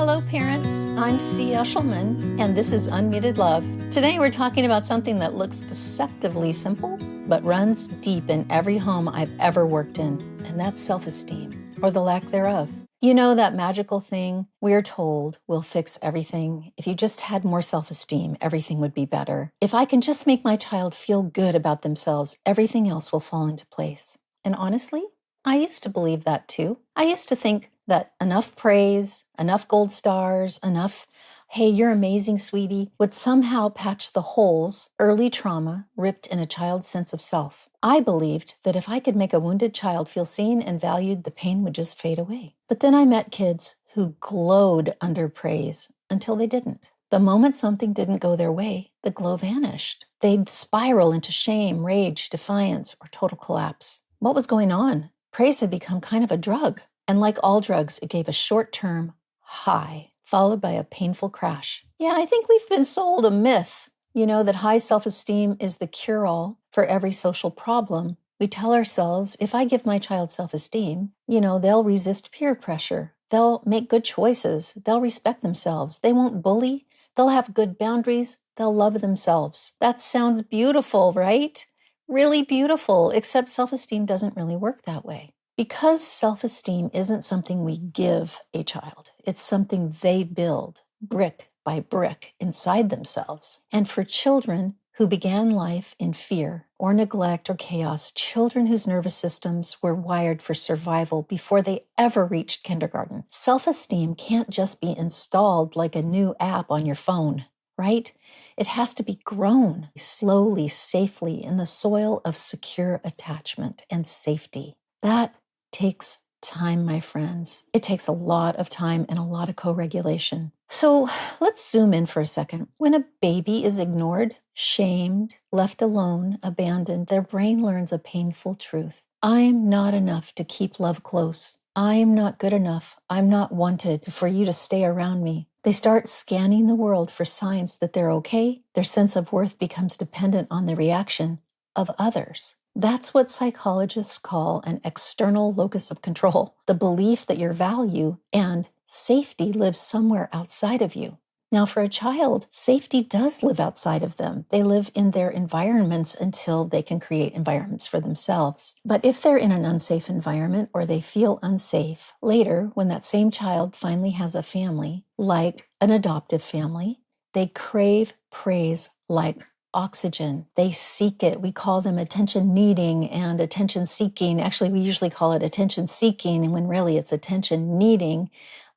Hello, parents. I'm C. Eshelman, and this is Unmuted Love. Today, we're talking about something that looks deceptively simple, but runs deep in every home I've ever worked in, and that's self-esteem, or the lack thereof. You know, that magical thing we're told will fix everything. If you just had more self-esteem, everything would be better. If I can just make my child feel good about themselves, everything else will fall into place. And honestly, I used to believe that too. I used to think that enough praise, enough gold stars, enough, hey, you're amazing, sweetie, would somehow patch the holes early trauma ripped in a child's sense of self. I believed that if I could make a wounded child feel seen and valued, the pain would just fade away. But then I met kids who glowed under praise until they didn't. The moment something didn't go their way, the glow vanished. They'd spiral into shame, rage, defiance, or total collapse. What was going on? Praise had become kind of a drug. And like all drugs, it gave a short-term high, followed by a painful crash. Yeah, I think we've been sold a myth, that high self-esteem is the cure-all for every social problem. We tell ourselves, if I give my child self-esteem, they'll resist peer pressure. They'll make good choices. They'll respect themselves. They won't bully. They'll have good boundaries. They'll love themselves. That sounds beautiful, right? Really beautiful, except self-esteem doesn't really work that way. Because self-esteem isn't something we give a child, it's something they build brick by brick inside themselves. And for children who began life in fear or neglect or chaos, children whose nervous systems were wired for survival before they ever reached kindergarten, self-esteem can't just be installed like a new app on your phone, right? It has to be grown slowly, safely in the soil of secure attachment and safety. That takes time, my friends. It takes a lot of time and a lot of co-regulation. So let's zoom in for a second. When a baby is ignored, shamed, left alone, abandoned, their brain learns a painful truth. I'm not enough to keep love close. I'm not good enough. I'm not wanted for you to stay around me. They start scanning the world for signs that they're okay. Their sense of worth becomes dependent on the reaction of others. That's what psychologists call an external locus of control, the belief that your value and safety lives somewhere outside of you. Now, for a child, safety does live outside of them. They live in their environments until they can create environments for themselves. But if they're in an unsafe environment or they feel unsafe, later, when that same child finally has a family, like an adoptive family, they crave praise like oxygen. They seek it. We call them attention needing and attention seeking. Actually, we usually call it attention seeking, and when really it's attention needing.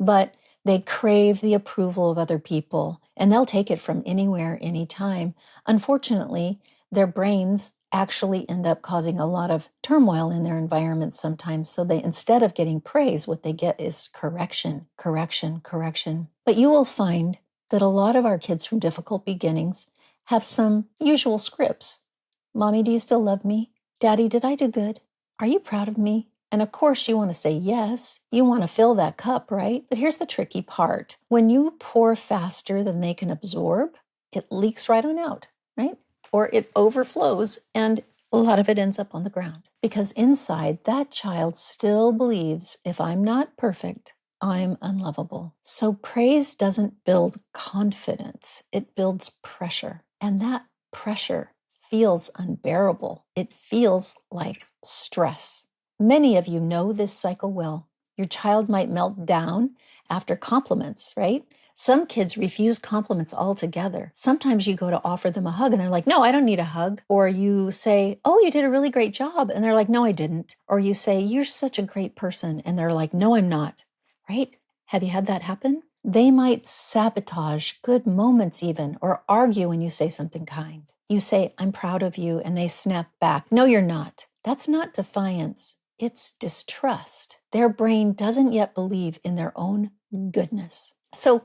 But they crave the approval of other people, and they'll take it from anywhere, anytime. Unfortunately, their brains actually end up causing a lot of turmoil in their environment sometimes. So they, instead of getting praise, what they get is correction, correction, correction. But you will find that a lot of our kids from difficult beginnings have some usual scripts. Mommy, do you still love me? Daddy, did I do good? Are you proud of me? And of course, you want to say yes. You want to fill that cup, right? But here's the tricky part. When you pour faster than they can absorb, it leaks right on out, right? Or it overflows and a lot of it ends up on the ground. Because inside, that child still believes if I'm not perfect, I'm unlovable. So praise doesn't build confidence. It builds pressure. And that pressure feels unbearable. It feels like stress. Many of you know this cycle well. Your child might melt down after compliments, right? Some kids refuse compliments altogether. Sometimes you go to offer them a hug and they're like, no, I don't need a hug. Or you say, oh, you did a really great job. And they're like, no, I didn't. Or you say, you're such a great person. And they're like, no, I'm not. Right? Have you had that happen? They might sabotage good moments even, or argue when you say something kind. You say, I'm proud of you, and they snap back, no, you're not. That's not defiance. It's distrust. Their brain doesn't yet believe in their own goodness. So,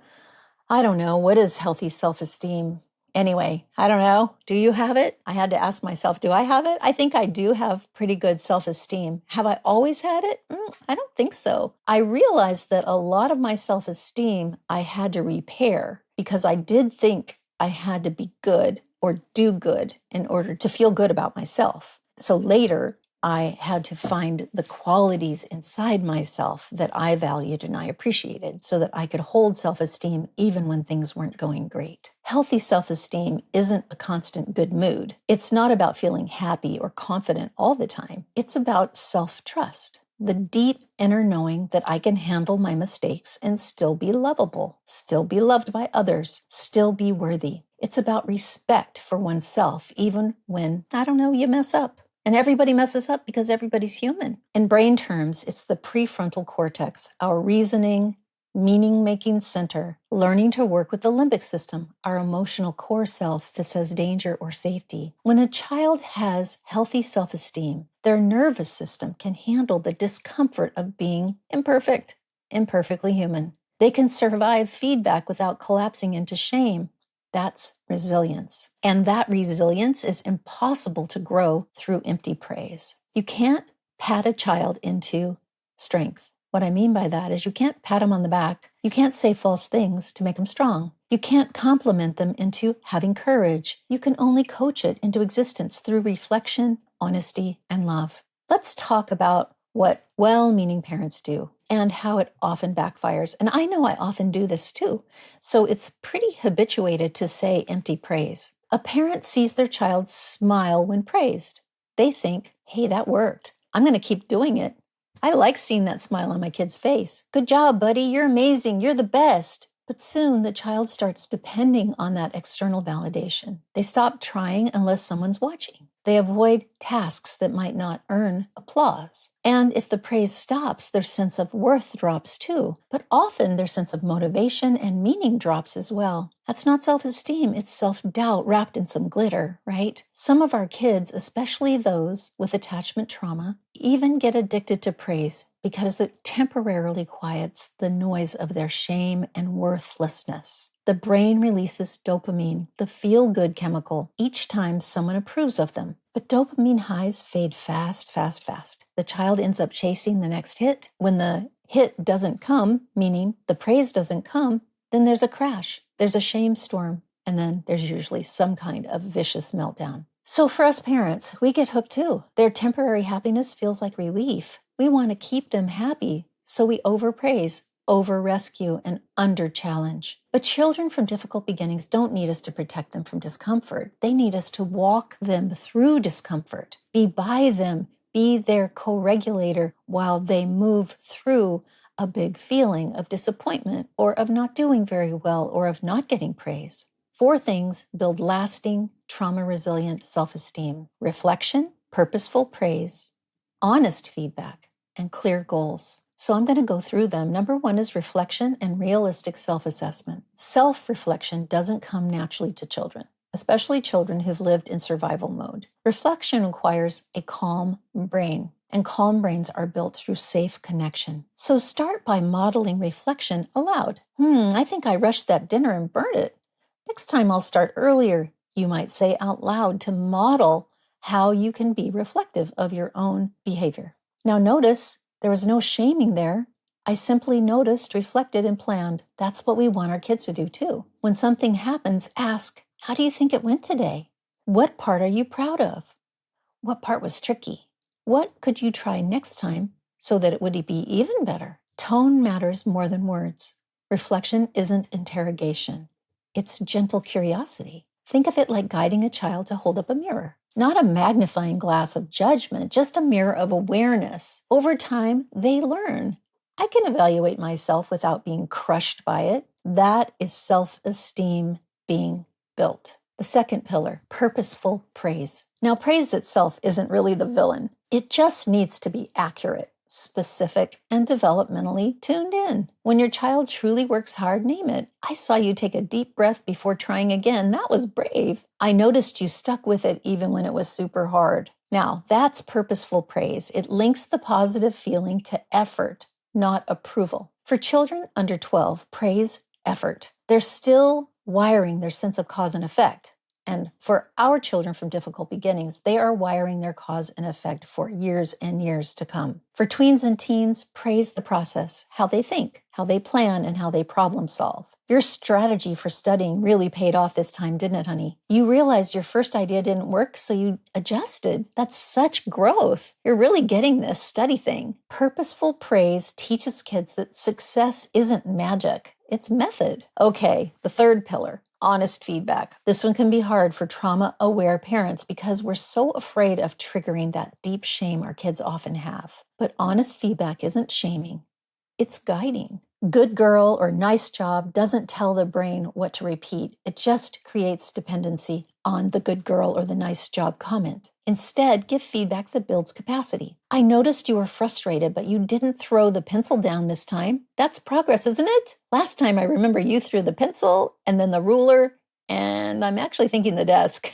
I don't know, what is healthy self-esteem? Anyway, I don't know. Do you have it? I had to ask myself, do I have it? I think I do have pretty good self-esteem. Have I always had it? I don't think so. I realized that a lot of my self-esteem I had to repair because I did think I had to be good or do good in order to feel good about myself. So later, I had to find the qualities inside myself that I valued and I appreciated so that I could hold self-esteem even when things weren't going great. Healthy self-esteem isn't a constant good mood. It's not about feeling happy or confident all the time. It's about self-trust. The deep inner knowing that I can handle my mistakes and still be lovable, still be loved by others, still be worthy. It's about respect for oneself, even when, I don't know, you mess up. And everybody messes up because everybody's human. In brain terms, it's the prefrontal cortex, our reasoning, meaning-making center, learning to work with the limbic system, our emotional core self that says danger or safety. When a child has healthy self-esteem, their nervous system can handle the discomfort of being imperfect, imperfectly human. They can survive feedback without collapsing into shame. That's resilience. And that resilience is impossible to grow through empty praise. You can't pat a child into strength. What I mean by that is you can't pat them on the back. You can't say false things to make them strong. You can't compliment them into having courage. You can only coach it into existence through reflection, honesty, and love. Let's talk about what well-meaning parents do and how it often backfires. And I know I often do this too. So it's pretty habituated to say empty praise. A parent sees their child smile when praised. They think, hey, that worked. I'm going to keep doing it. I like seeing that smile on my kid's face. Good job, buddy. You're amazing. You're the best. But soon the child starts depending on that external validation. They stop trying unless someone's watching. They avoid tasks that might not earn applause. And if the praise stops, their sense of worth drops too. But often their sense of motivation and meaning drops as well. That's not self-esteem, it's self-doubt wrapped in some glitter, right? Some of our kids, especially those with attachment trauma, even get addicted to praise because it temporarily quiets the noise of their shame and worthlessness. The brain releases dopamine, the feel-good chemical, each time someone approves of them. But dopamine highs fade fast, fast, fast. The child ends up chasing the next hit. When the hit doesn't come, meaning the praise doesn't come, then there's a crash, there's a shame storm, and then there's usually some kind of vicious meltdown. So for us parents, we get hooked too. Their temporary happiness feels like relief. We want to keep them happy, so we overpraise, over-rescue, and under-challenge. But children from difficult beginnings don't need us to protect them from discomfort. They need us to walk them through discomfort, be by them, be their co-regulator while they move through a big feeling of disappointment or of not doing very well or of not getting praise. 4 things build lasting, trauma-resilient self-esteem: reflection, purposeful praise, honest feedback, and clear goals. So I'm going to go through them. Number 1 is reflection and realistic self-assessment. Self-reflection doesn't come naturally to children, especially children who've lived in survival mode. Reflection requires a calm brain, and calm brains are built through safe connection. So start by modeling reflection aloud. I think I rushed that dinner and burned it. Next time I'll start earlier, you might say out loud to model how you can be reflective of your own behavior. Now notice there was no shaming there. I simply noticed, reflected, and planned. That's what we want our kids to do too. When something happens, ask, how do you think it went today? What part are you proud of? What part was tricky? What could you try next time so that it would be even better? Tone matters more than words. Reflection isn't interrogation. It's gentle curiosity. Think of it like guiding a child to hold up a mirror. Not a magnifying glass of judgment, just a mirror of awareness. Over time, they learn. I can evaluate myself without being crushed by it. That is self-esteem being built. The second pillar, purposeful praise. Now, praise itself isn't really the villain. It just needs to be accurate, specific, and developmentally tuned in. When your child truly works hard, name it. I saw you take a deep breath before trying again. That was brave. I noticed you stuck with it even when it was super hard. Now, that's purposeful praise. It links the positive feeling to effort, not approval. For children under 12, praise effort. They're still wiring their sense of cause and effect. And for our children from difficult beginnings, they are wiring their cause and effect for years and years to come. For tweens and teens, praise the process, how they think, how they plan, and how they problem solve. Your strategy for studying really paid off this time, didn't it, honey? You realized your first idea didn't work, so you adjusted. That's such growth. You're really getting this study thing. Purposeful praise teaches kids that success isn't magic. It's method. Okay, the third pillar, honest feedback. This one can be hard for trauma-aware parents because we're so afraid of triggering that deep shame our kids often have. But honest feedback isn't shaming. It's guiding. Good girl or nice job doesn't tell the brain what to repeat. It just creates dependency on the good girl or the nice job comment. Instead, give feedback that builds capacity. I noticed you were frustrated, but you didn't throw the pencil down this time. That's progress, isn't it? Last time I remember you threw the pencil and then the ruler, and I'm actually thinking the desk.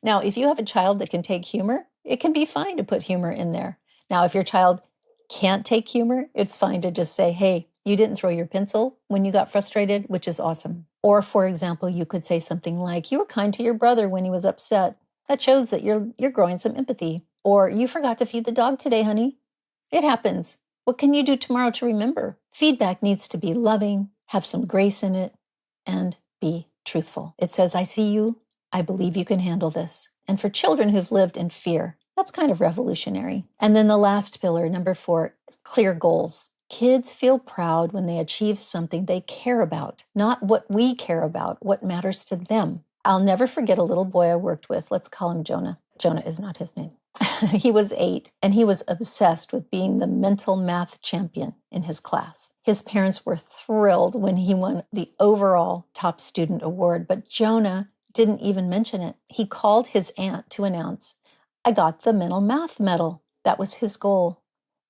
Now, if you have a child that can take humor, it can be fine to put humor in there. Now, if your child can't take humor, it's fine to just say, hey, you didn't throw your pencil when you got frustrated, which is awesome. Or for example, you could say something like, you were kind to your brother when he was upset. That shows that you're growing some empathy. Or you forgot to feed the dog today, honey. It happens. What can you do tomorrow to remember? Feedback needs to be loving, have some grace in it, and be truthful. It says, I see you. I believe you can handle this. And for children who've lived in fear, that's kind of revolutionary. And then the last pillar, number 4, is clear goals. Kids feel proud when they achieve something they care about, not what we care about, what matters to them. I'll never forget a little boy I worked with. Let's call him Jonah. Jonah is not his name. He was 8, and he was obsessed with being the mental math champion in his class. His parents were thrilled when he won the overall top student award, but Jonah didn't even mention it. He called his aunt to announce, I got the mental math medal. That was his goal.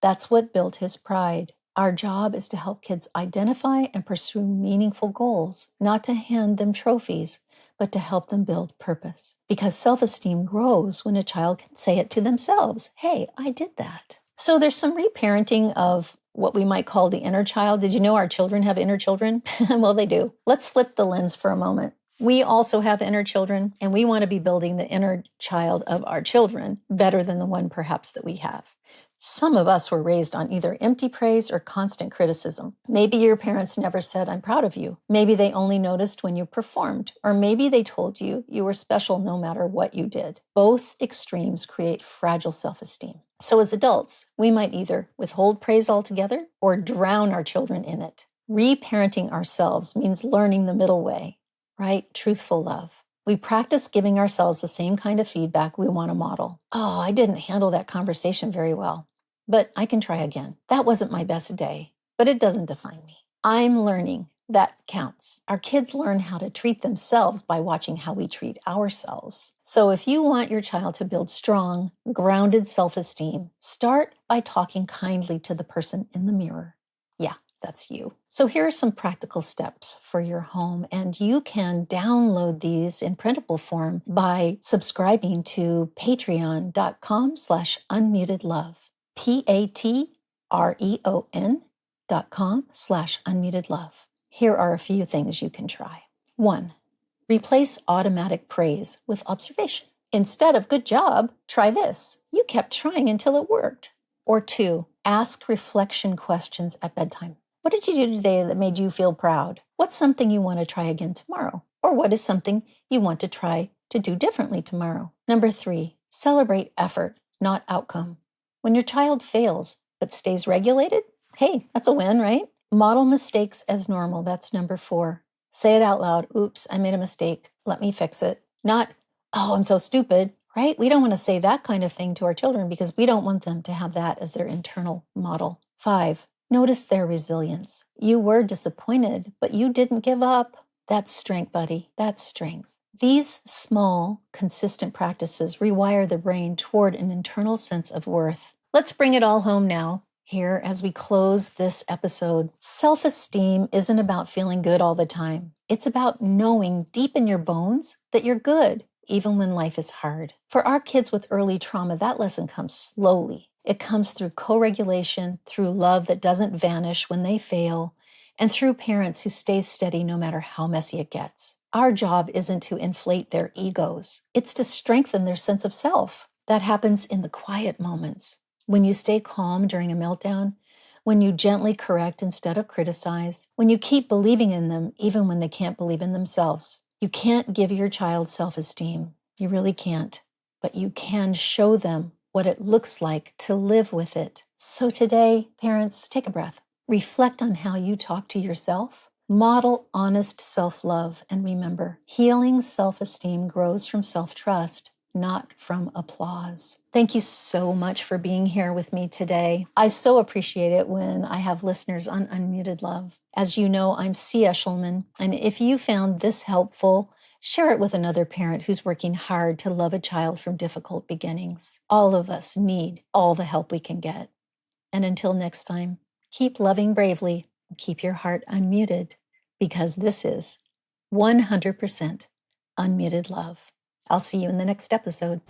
That's what built his pride. Our job is to help kids identify and pursue meaningful goals, not to hand them trophies, but to help them build purpose. Because self-esteem grows when a child can say it to themselves. Hey, I did that. So there's some reparenting of what we might call the inner child. Did you know our children have inner children? Well, they do. Let's flip the lens for a moment. We also have inner children, and we want to be building the inner child of our children better than the one perhaps that we have. Some of us were raised on either empty praise or constant criticism. Maybe your parents never said, I'm proud of you. Maybe they only noticed when you performed, or maybe they told you you were special no matter what you did. Both extremes create fragile self-esteem. So as adults, we might either withhold praise altogether or drown our children in it. Reparenting ourselves means learning the middle way, right? Truthful love. We practice giving ourselves the same kind of feedback we want to model. Oh, I didn't handle that conversation very well, but I can try again. That wasn't my best day, but it doesn't define me. I'm learning. That counts. Our kids learn how to treat themselves by watching how we treat ourselves. So if you want your child to build strong, grounded self-esteem, start by talking kindly to the person in the mirror. Yeah, that's you. So here are some practical steps for your home, and you can download these in printable form by subscribing to patreon.com/unmutedlove. patreon.com/unmutedlove. Here are a few things you can try. 1. Replace automatic praise with observation. Instead of good job, try this. You kept trying until it worked. Or 2, ask reflection questions at bedtime. What did you do today that made you feel proud? What's something you want to try again tomorrow? Or what is something you want to try to do differently tomorrow? Number 3, celebrate effort, not outcome. When your child fails but stays regulated, hey, that's a win, right? Model mistakes as normal. That's number 4. Say it out loud. Oops, I made a mistake. Let me fix it. Not, oh, I'm so stupid, right? We don't want to say that kind of thing to our children because we don't want them to have that as their internal model. 5, notice their resilience. You were disappointed, but you didn't give up. That's strength, buddy. That's strength. These small, consistent practices rewire the brain toward an internal sense of worth. Let's bring it all home now. Here, as we close this episode, self-esteem isn't about feeling good all the time. It's about knowing deep in your bones that you're good, even when life is hard. For our kids with early trauma, that lesson comes slowly. It comes through co-regulation, through love that doesn't vanish when they fail, and through parents who stay steady no matter how messy it gets. Our job isn't to inflate their egos. It's to strengthen their sense of self. That happens in the quiet moments. When you stay calm during a meltdown, when you gently correct instead of criticize, when you keep believing in them even when they can't believe in themselves. You can't give your child self-esteem. You really can't. But you can show them what it looks like to live with it. So today, parents, take a breath. Reflect on how you talk to yourself. Model honest self-love. And remember, healing self-esteem grows from self-trust, not from applause. Thank you so much for being here with me today. I so appreciate it when I have listeners on Unmuted Love. As you know, I'm C. Eshelman, and if you found this helpful, share it with another parent who's working hard to love a child from difficult beginnings. All of us need all the help we can get. And until next time, keep loving bravely and keep your heart unmuted, because this is 100% unmuted love. I'll see you in the next episode.